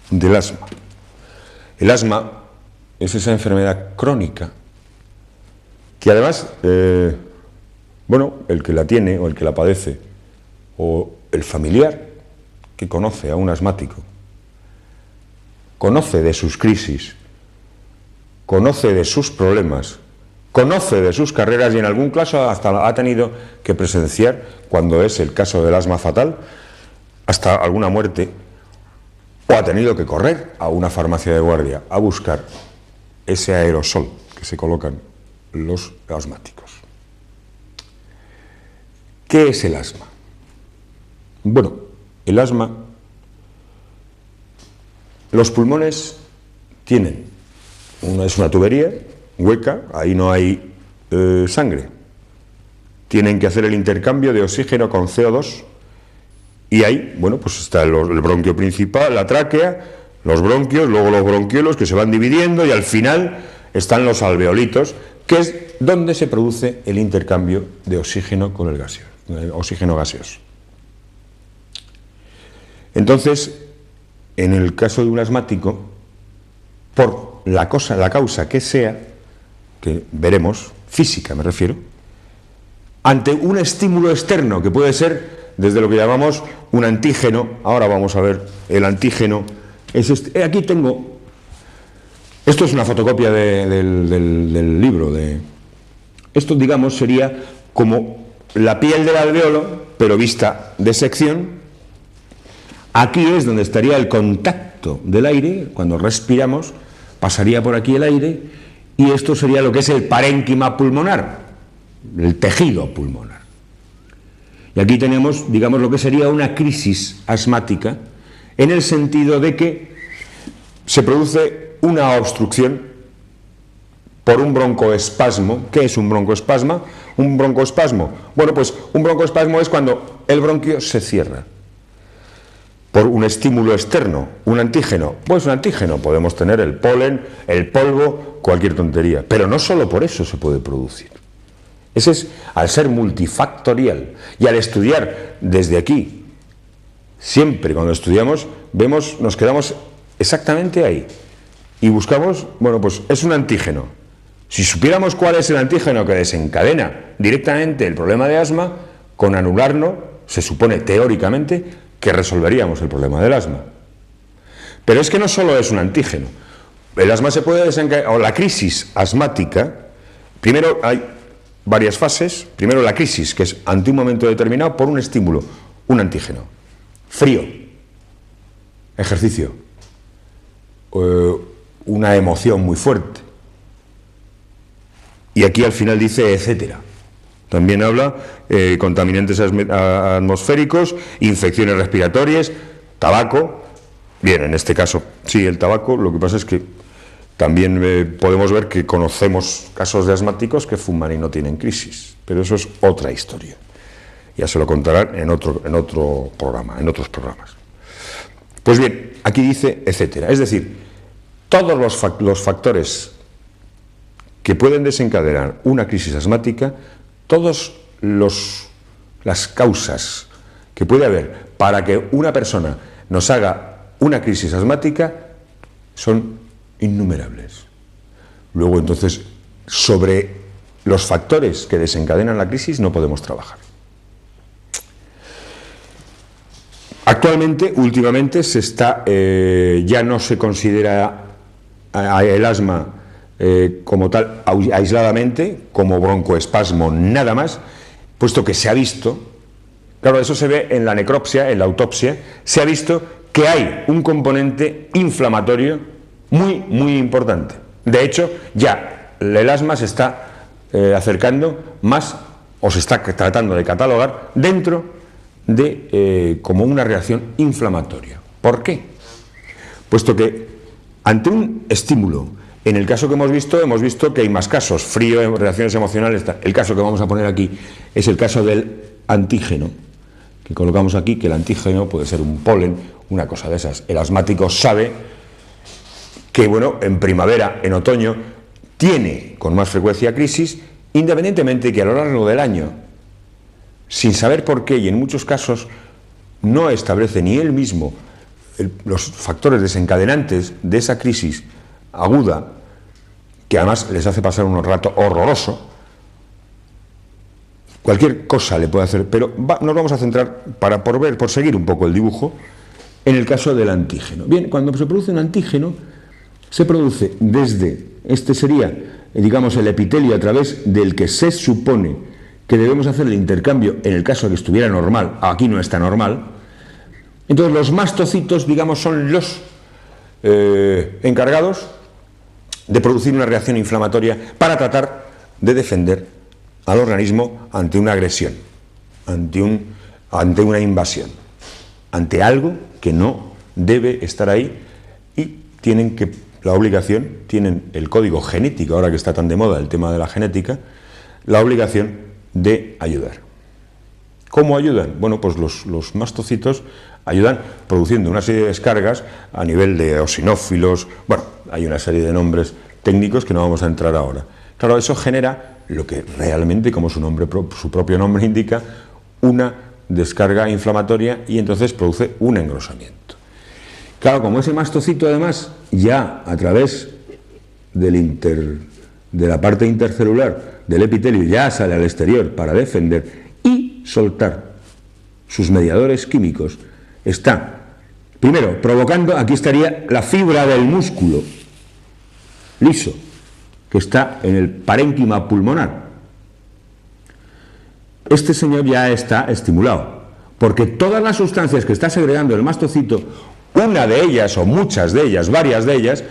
del asma. El asma es esa enfermedad crónica que además, bueno, el que la tiene o el que la padece o el familiar que conoce a un asmático, conoce de sus crisis, conoce de sus problemas, conoce de sus carreras y en algún caso hasta ha tenido que presenciar, cuando es el caso del asma fatal, hasta alguna muerte, o ha tenido que correr a una farmacia de guardia a buscar ese aerosol que se colocan los asmáticos. ¿Qué es el asma? Bueno, el asma, los pulmones tienen, es una tubería hueca, ahí no hay sangre. Tienen que hacer el intercambio de oxígeno con CO2 y ahí, bueno, pues está el bronquio principal, la tráquea, los bronquios, luego los bronquiolos que se van dividiendo y al final están los alveolitos, que es donde se produce el intercambio de oxígeno con el oxígeno gaseoso. Entonces, en el caso de un asmático, por la causa que sea, que veremos, física me refiero, ante un estímulo externo que puede ser desde lo que llamamos un antígeno, ahora vamos a ver el antígeno, aquí tengo, esto es una fotocopia del libro, esto digamos sería como la piel del alveolo, pero vista de sección. Aquí es donde estaría el contacto del aire, cuando respiramos, pasaría por aquí el aire, y esto sería lo que es el parénquima pulmonar, el tejido pulmonar. Y aquí tenemos, digamos, lo que sería una crisis asmática, en el sentido de que se produce una obstrucción por un broncoespasmo. ¿Qué es un broncoespasmo? Un broncoespasmo. Bueno, pues un broncoespasmo es cuando el bronquio se cierra por un estímulo externo, un antígeno. Pues un antígeno, podemos tener el polen, el polvo, cualquier tontería, pero no solo por eso se puede producir. Ese es, al ser multifactorial y al estudiar desde aquí, siempre cuando estudiamos, vemos, nos quedamos exactamente ahí y buscamos, bueno, pues es un antígeno. Si supiéramos cuál es el antígeno que desencadena directamente el problema de asma, con anularlo, se supone teóricamente que resolveríamos el problema del asma. Pero es que no solo es un antígeno. El asma se puede desencadenar, o la crisis asmática, primero hay varias fases. Primero la crisis, que es ante un momento determinado por un estímulo, un antígeno. Frío, ejercicio, una emoción muy fuerte. Y aquí al final dice etcétera. También habla contaminantes atmosféricos, infecciones respiratorias, tabaco. Bien, en este caso, sí, el tabaco, lo que pasa es que también podemos ver que conocemos casos de asmáticos que fuman y no tienen crisis, pero eso es otra historia. Ya se lo contarán en otro programa, en otros programas. Pues bien, aquí dice etcétera. Es decir, todos los factores que pueden desencadenar una crisis asmática, todas las causas que puede haber para que una persona nos haga una crisis asmática son innumerables. Luego, entonces, sobre los factores que desencadenan la crisis no podemos trabajar. Actualmente, últimamente, ya no se considera el asma como tal, aisladamente, como broncoespasmo, nada más, puesto que se ha visto, claro, eso se ve en la necropsia, en la autopsia, se ha visto que hay un componente inflamatorio muy, muy importante. De hecho, ya el asma se está acercando más, o se está tratando de catalogar dentro de como una reacción inflamatoria. ¿Por qué? Puesto que ante un estímulo, en el caso que hemos visto que hay más casos, frío, reacciones emocionales, el caso que vamos a poner aquí es el caso del antígeno, que colocamos aquí, que el antígeno puede ser un polen, una cosa de esas. El asmático sabe que, bueno, en primavera, en otoño, tiene con más frecuencia crisis, independientemente que a lo largo del año, sin saber por qué, y en muchos casos no establece ni él mismo los factores desencadenantes de esa crisis aguda, que además les hace pasar un rato horroroso. Cualquier cosa le puede hacer, pero nos vamos a centrar, por seguir un poco el dibujo, en el caso del antígeno. Bien, cuando se produce un antígeno, se produce este sería, digamos, el epitelio a través del que se supone que debemos hacer el intercambio en el caso de que estuviera normal. Aquí no está normal. Entonces los mastocitos, digamos, son los encargados de producir una reacción inflamatoria para tratar de defender al organismo ante una agresión, ante una invasión, ante algo que no debe estar ahí, y tienen el código genético, ahora que está tan de moda el tema de la genética, la obligación de ayudar. ¿Cómo ayudan? Bueno, pues los mastocitos ayudan produciendo una serie de descargas a nivel de eosinófilos. Bueno, hay una serie de nombres técnicos que no vamos a entrar ahora. Claro, eso genera lo que realmente, como su propio nombre indica, una descarga inflamatoria, y entonces produce un engrosamiento. Claro, como ese mastocito además ya a través de la parte intercelular del epitelio ya sale al exterior para defender y soltar sus mediadores químicos, está primero provocando, aquí estaría la fibra del músculo liso que está en el parénquima pulmonar. Este señor ya está estimulado, porque todas las sustancias que está segregando el mastocito, una de ellas o muchas de ellas, varias de ellas,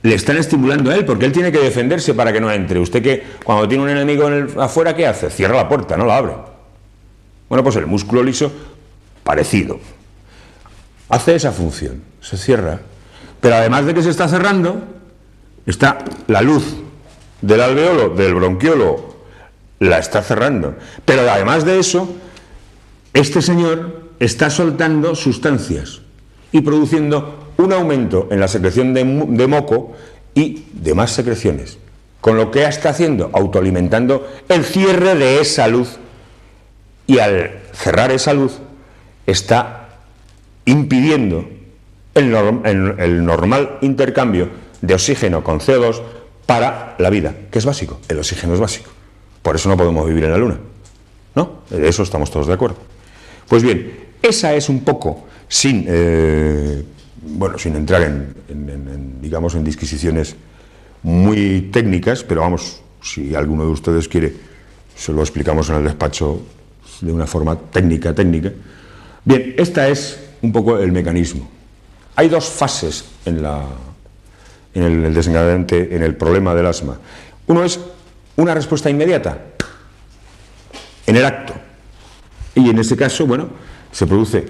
le están estimulando a él, porque él tiene que defenderse para que no entre. Usted, que cuando tiene un enemigo afuera, ¿qué hace? Cierra la puerta, no la abre. Bueno, pues el músculo liso, parecido, hace esa función, se cierra, pero además de que se está cerrando, está la luz del alveolo, del bronquiolo, la está cerrando, pero además de eso, este señor está soltando sustancias y produciendo un aumento en la secreción de moco y demás secreciones, con lo que está haciendo, autoalimentando el cierre de esa luz, y al cerrar esa luz está impidiendo el normal intercambio de oxígeno con CO2 para la vida, que es básico. El oxígeno es básico, por eso no podemos vivir en la Luna, ¿no? De eso estamos todos de acuerdo. Pues bien, esa es un poco, sin entrar digamos, en disquisiciones muy técnicas, pero vamos, si alguno de ustedes quiere, se lo explicamos en el despacho de una forma técnica. Bien, esta es un poco el mecanismo. Hay dos fases en el desencadenante, en el problema del asma. Uno es una respuesta inmediata, en el acto. Y en ese caso, bueno, se produce,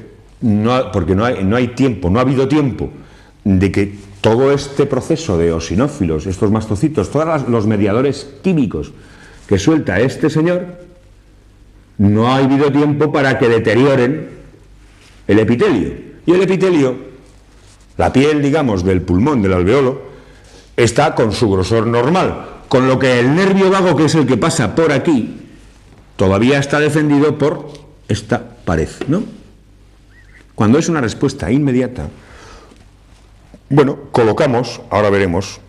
porque no hay tiempo, no ha habido tiempo de que todo este proceso de eosinófilos, estos mastocitos, todos los mediadores químicos que suelta este señor, no ha habido tiempo para que deterioren el epitelio. Y el epitelio, la piel, digamos, del pulmón, del alveolo, está con su grosor normal, con lo que el nervio vago, que es el que pasa por aquí, todavía está defendido por esta pared, ¿no? Cuando es una respuesta inmediata, bueno, colocamos, ahora veremos,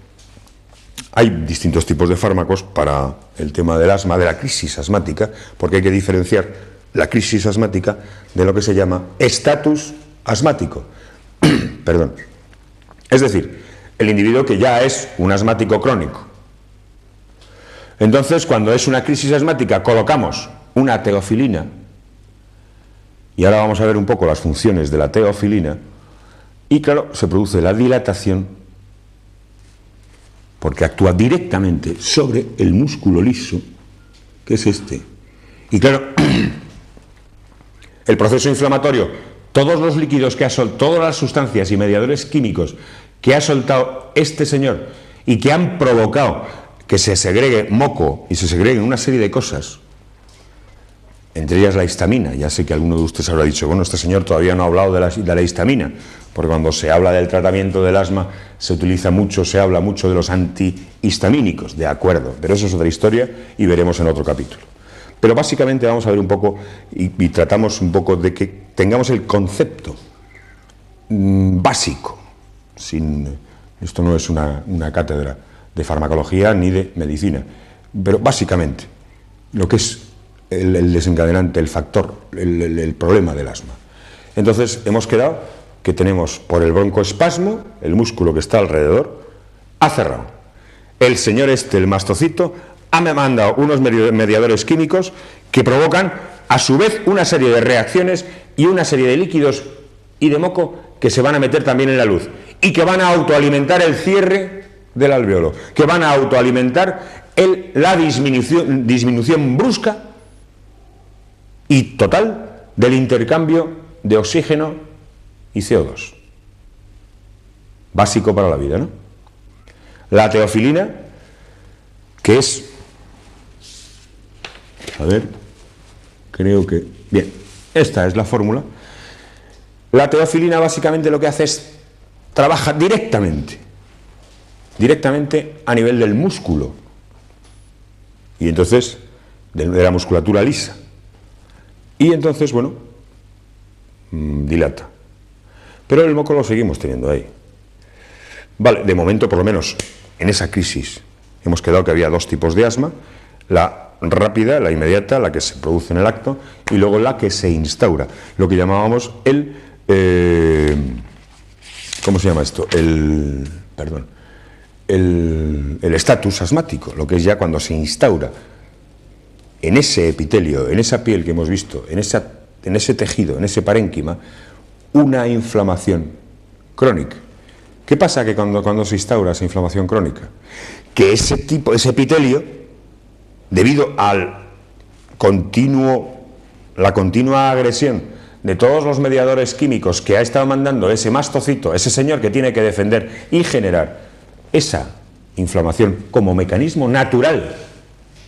hay distintos tipos de fármacos para el tema del asma, de la crisis asmática, porque hay que diferenciar la crisis asmática de lo que se llama estatus asmático. Perdón. Es decir, el individuo que ya es un asmático crónico. Entonces, cuando es una crisis asmática, colocamos una teofilina, y ahora vamos a ver un poco las funciones de la teofilina, y claro, se produce la dilatación, porque actúa directamente sobre el músculo liso, que es este. Y claro, el proceso inflamatorio, todos los líquidos que ha soltado, todas las sustancias y mediadores químicos que ha soltado este señor y que han provocado que se segregue moco y se segreguen una serie de cosas, entre ellas la histamina. Ya sé que alguno de ustedes habrá dicho, bueno, este señor todavía no ha hablado de la histamina, porque cuando se habla del tratamiento del asma se habla mucho de los antihistamínicos, de acuerdo, pero eso es otra historia y veremos en otro capítulo. Pero básicamente vamos a ver un poco y tratamos un poco de que tengamos el concepto básico. Esto no es una cátedra de farmacología ni de medicina, pero básicamente lo que es el desencadenante, el factor, el problema del asma. Entonces hemos quedado que tenemos por el broncoespasmo, el músculo que está alrededor, ha cerrado. El señor el mastocito, ha mandado unos mediadores químicos que provocan a su vez una serie de reacciones y una serie de líquidos y de moco que se van a meter también en la luz y que van a autoalimentar el cierre del alveolo, que van a autoalimentar la disminución brusca y total del intercambio de oxígeno y CO2. Básico para la vida, ¿no? La teofilina, que es, a ver, creo que, bien, esta es la fórmula. La teofilina básicamente lo que hace es, trabaja directamente a nivel del músculo y entonces de la musculatura lisa y entonces, bueno, dilata, pero el moco lo seguimos teniendo ahí. Vale, de momento por lo menos en esa crisis hemos quedado que había dos tipos de asma: la rápida, la inmediata, la que se produce en el acto, y luego la que se instaura, lo que llamábamos ¿cómo se llama esto? El estatus asmático, lo que es ya cuando se instaura en ese epitelio, en esa piel que hemos visto, en ese tejido, en ese parénquima, una inflamación crónica. ¿Qué pasa que cuando se instaura esa inflamación crónica? Que ese epitelio, debido a la continua agresión de todos los mediadores químicos que ha estado mandando ese mastocito, ese señor que tiene que defender y generar esa inflamación como mecanismo natural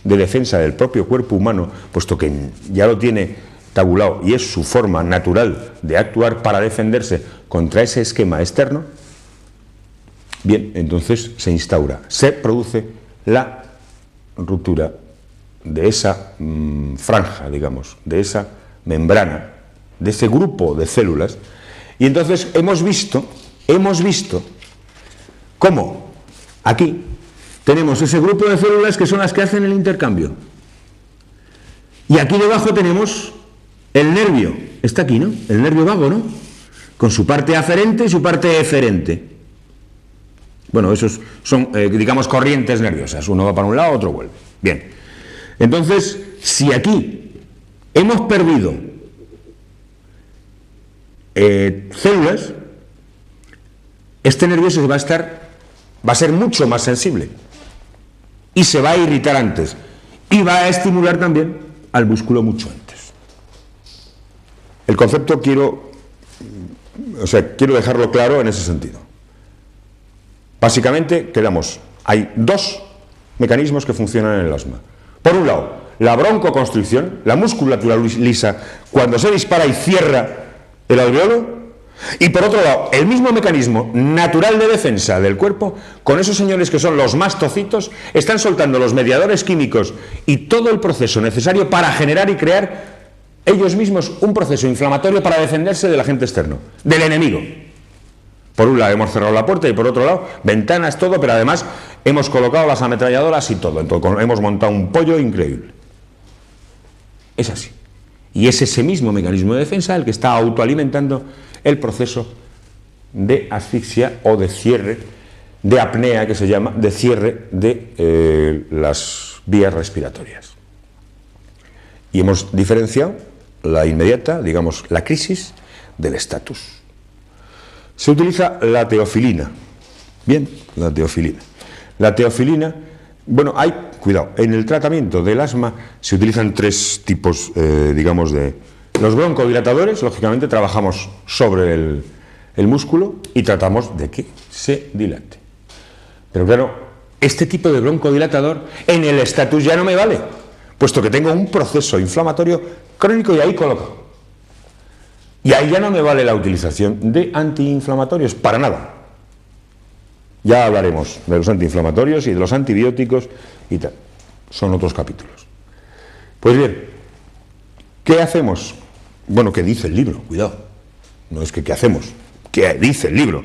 de defensa del propio cuerpo humano, puesto que ya lo tiene tabulado y es su forma natural de actuar para defenderse contra ese esquema externo, bien, entonces se instaura, se produce la ruptura de esa franja, digamos, de esa membrana, de ese grupo de células, y entonces hemos visto cómo aquí tenemos ese grupo de células que son las que hacen el intercambio, y aquí debajo tenemos el nervio, está aquí, ¿no? El nervio vago, ¿no? Con su parte aferente y su parte eferente. Bueno, esos son, digamos, corrientes nerviosas, uno va para un lado, otro vuelve. Bien, entonces, si aquí hemos perdido células, este nervio va a ser mucho más sensible y se va a irritar antes y va a estimular también al músculo mucho antes. El concepto quiero dejarlo claro en ese sentido. Básicamente hay dos mecanismos que funcionan en el asma. Por un lado, la broncoconstricción, la musculatura lisa, cuando se dispara y cierra el alveolo, y por otro lado, el mismo mecanismo natural de defensa del cuerpo, con esos señores que son los mastocitos, están soltando los mediadores químicos y todo el proceso necesario para generar y crear ellos mismos un proceso inflamatorio para defenderse del agente externo, del enemigo. Por un lado hemos cerrado la puerta y por otro lado ventanas, todo, pero además hemos colocado las ametralladoras y todo. Entonces hemos montado un pollo increíble. Es así. Y es ese mismo mecanismo de defensa el que está autoalimentando el proceso de asfixia o de cierre, de apnea, que se llama, de cierre de las vías respiratorias. Y hemos diferenciado la inmediata, digamos, la crisis del estatus. Se utiliza la teofilina. Bien, la teofilina. La teofilina, bueno, cuidado, en el tratamiento del asma se utilizan tres tipos, digamos, de... Los broncodilatadores, lógicamente, trabajamos sobre el músculo y tratamos de que se dilate. Pero claro, este tipo de broncodilatador en el estatus ya no me vale, puesto que tengo un proceso inflamatorio crónico y ahí colocado. Y ahí ya no me vale la utilización de antiinflamatorios, para nada. Ya hablaremos de los antiinflamatorios y de los antibióticos y tal. Son otros capítulos. Pues bien, ¿qué hacemos? Bueno, ¿qué dice el libro? Cuidado. No es que ¿qué hacemos? que dice el libro.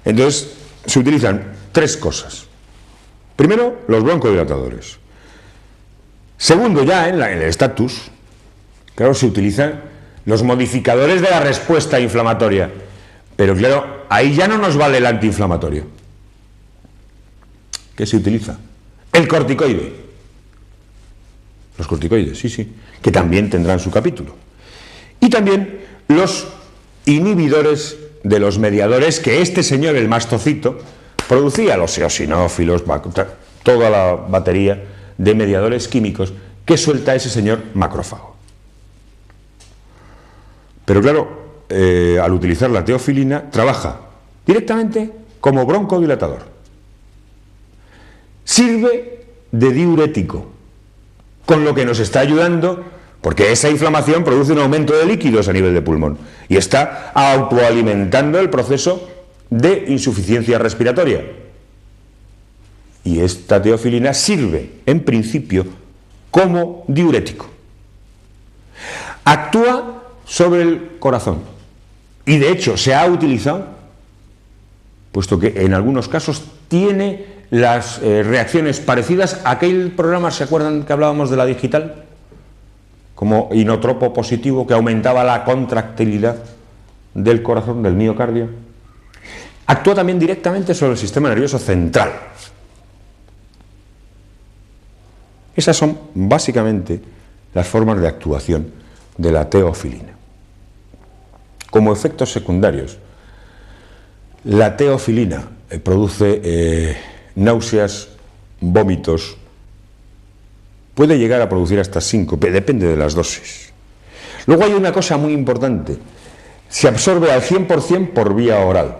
Entonces, se utilizan 3 cosas. Primero, los broncodilatadores. Segundo, ya en el estatus, claro, se utilizan los modificadores de la respuesta inflamatoria. Pero claro, ahí ya no nos vale el antiinflamatorio. ¿Qué se utiliza? El corticoide. Los corticoides, sí, que también tendrán su capítulo. Y también los inhibidores de los mediadores que este señor, el mastocito, producía, los eosinófilos, toda la batería de mediadores químicos que suelta ese señor macrófago. Pero claro, al utilizar la teofilina, trabaja directamente como broncodilatador. Sirve de diurético, con lo que nos está ayudando, porque esa inflamación produce un aumento de líquidos a nivel de pulmón y está autoalimentando el proceso de insuficiencia respiratoria. Y esta teofilina sirve, en principio, como diurético. Actúa sobre el corazón y, de hecho, se ha utilizado, puesto que en algunos casos tiene las reacciones parecidas a aquel programa, ¿se acuerdan que hablábamos de la digital? Como inotropo positivo que aumentaba la contractilidad del corazón, del miocardio. Actúa también directamente sobre el sistema nervioso central. Esas son básicamente las formas de actuación de la teofilina. Como efectos secundarios, la teofilina produce náuseas, vómitos, puede llegar a producir hasta síncope, depende de las dosis. Luego hay una cosa muy importante, se absorbe al 100% por vía oral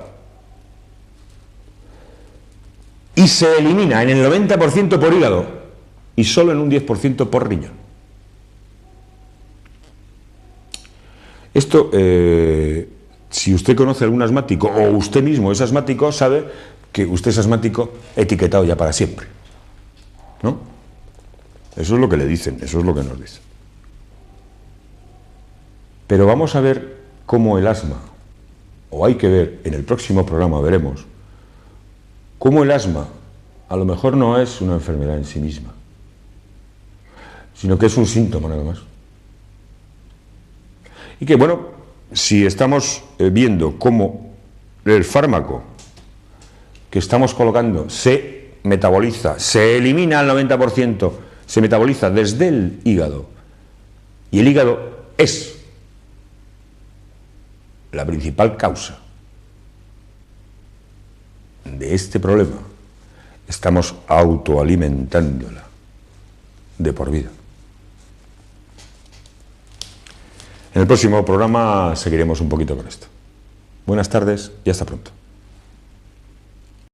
y se elimina en el 90% por hígado y solo en un 10% por riñón. Esto, si usted conoce a algún asmático o usted mismo es asmático, sabe que usted es asmático etiquetado ya para siempre, ¿no? Eso es lo que le dicen, eso es lo que nos dicen. Pero vamos a ver cómo el asma, o hay que ver, en el próximo programa veremos, cómo el asma a lo mejor no es una enfermedad en sí misma, sino que es un síntoma nada más. Y que, bueno, si estamos viendo cómo el fármaco que estamos colocando se metaboliza, se elimina al 90%, se metaboliza desde el hígado, y el hígado es la principal causa de este problema, estamos autoalimentándola de por vida. En el próximo programa seguiremos un poquito con esto. Buenas tardes y hasta pronto.